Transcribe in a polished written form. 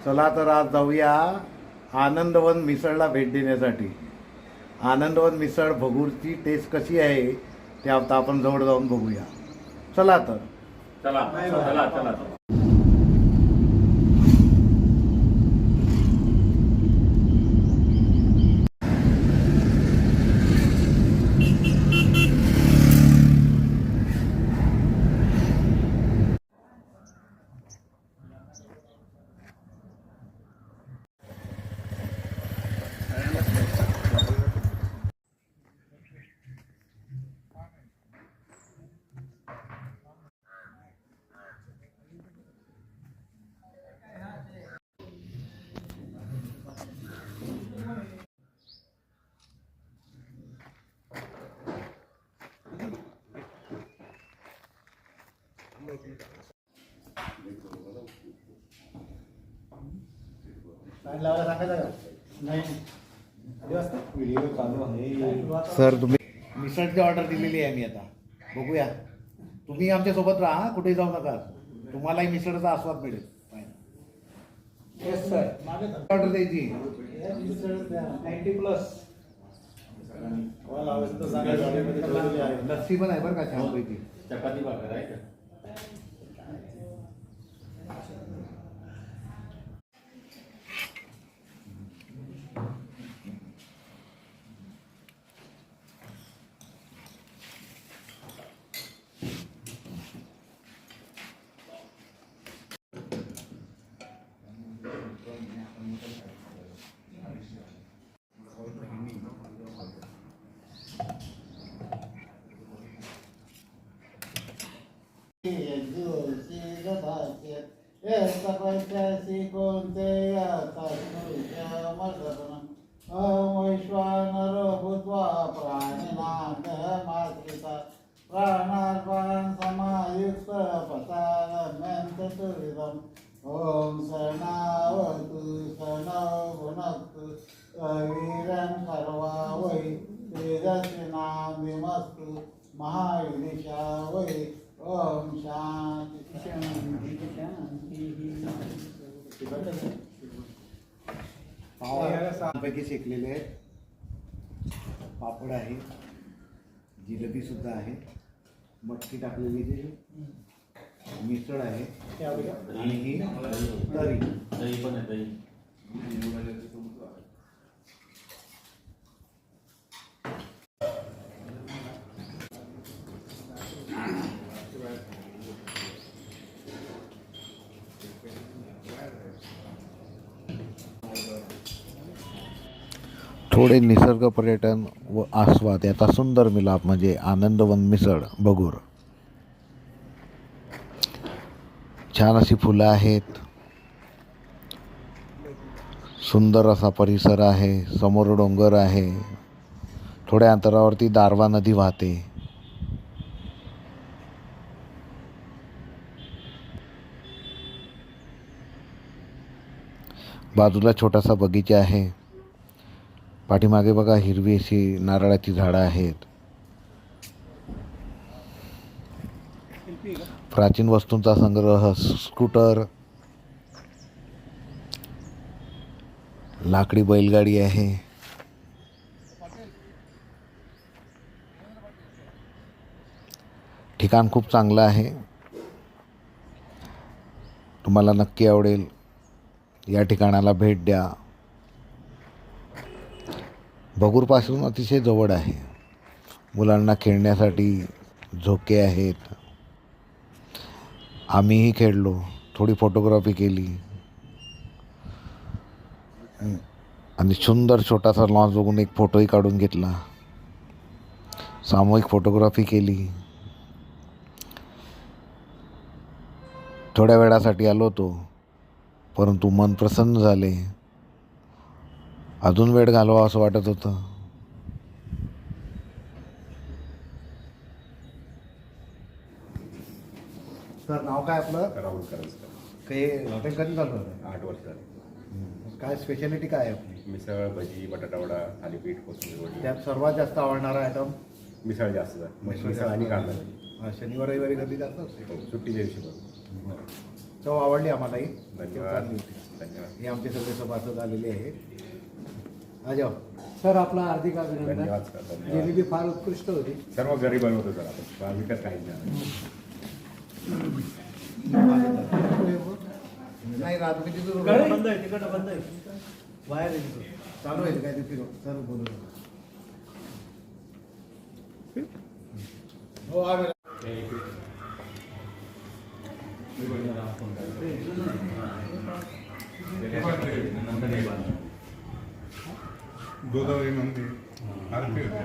चला तर आज जाऊया आनंदवन मिसळला भेट देण्यासाठी. आनंदवन मिसळ भगूरची टेस्ट कशी आहे ते आता आपण जवळ जाऊन बघूया. चला तर. चला चला चला. सर तुम्ही मिसळची ऑर्डर दिलेली आहे मी आता. बघूया. तुम्ही आमच्या सोबत राहा, कुठे जाऊ नका. तुम्हालाही मिसळचा आस्वाद मिळेल. ऑर्डर द्यायची 90+. लस्सी पण आहे बरं का छानपैकी. चपाती भाकर आहे का? वैश्वानर भूत्वा प्राणिनाथमात्रिता प्राणार्पण समायुक्त पतानम्यन्तुरिदम्. ॐ शरणावतु शरणौ भुनक्तु वीरं सर्वा वै तेजस्विनामस्तु महायुधिषा वै. ओम शांती शांती पैकी शेकलेले आहेत. पापड आहे, जिलेबी सुद्धा आहे, मटकी टाकलेली जी मिसळ आहे आणि ही तरी. दही पण आहे. दही थोडे निसर्ग पर्यटन व आस्वाद याचा सुंदर मिलाप म्हणजे आनंदवन मिसळ भगूर. छान अशी फुलं आहेत, सुंदर असा परिसर आहे, समोर डोंगर आहे, थोड्या अंतरावरती दारवा नदी वाहते. बाजूला छोटासा बगीचा आहे. पाठीमागे बघा हिरवी अशी नारळाची झाडं आहेत. प्राचीन वस्तूंचा संग्रह, स्कूटर, लाकडी बैलगाडी आहे. ठिकाण खूप चांगलं आहे, तुम्हाला नक्की आवडेल. या ठिकाणाला भेट द्या. भगूरपासून अतिशय जवळ आहे. मुलांना खेळण्यासाठी झोके आहेत. आम्हीही खेळलो, थोडी फोटोग्राफी केली आणि सुंदर छोटासा लॉन्च बघून एक फोटोही काढून घेतला. सामूहिक फोटोग्राफी केली. थोड्या वेळासाठी आलो होतो, परंतु मन प्रसन्न झाले. अजून वेळ घालवा असं वाटत होतं. सर नाव काय आपलं? राहुल करंजकर. काही हॉटेल कधी चालू होतं? 8 वर्ष झाली. काय स्पेशालिटी काय आहे आपली? मिसळ, भजी, बटाटा वडा, थालीपीठ, कोथिंबीर वडी. त्यात सर्वात जास्त आवडणारा आयटम मिसळ जास्त आहे. मिसळ आणि कांदा भजी. शनिवार रविवारी गर्दी जास्त असते. सुट्टीच्या दिवशी पण. चव आवडली आम्हालाही. धन्यवाद चांगली होती. धन्यवाद हे आमचे सगळे सभासद आलेले आहेत. अजाव सर आपला हार्दिक अभिनंदन. धन्यवाद सर धन्यवाद. जिलेबी फार उत्कृष्ट होती. सर्व घरी बनवतो सर आपण विकत काहीच नाही. नाही राहतो किती दूर बंद आहे तिकडं बंद आहे बाहेर आहे तिकडं. चालू आहे काय ते फिरव सर बोलू. हो आम्ही गोदावरी मंदिर आरती होते.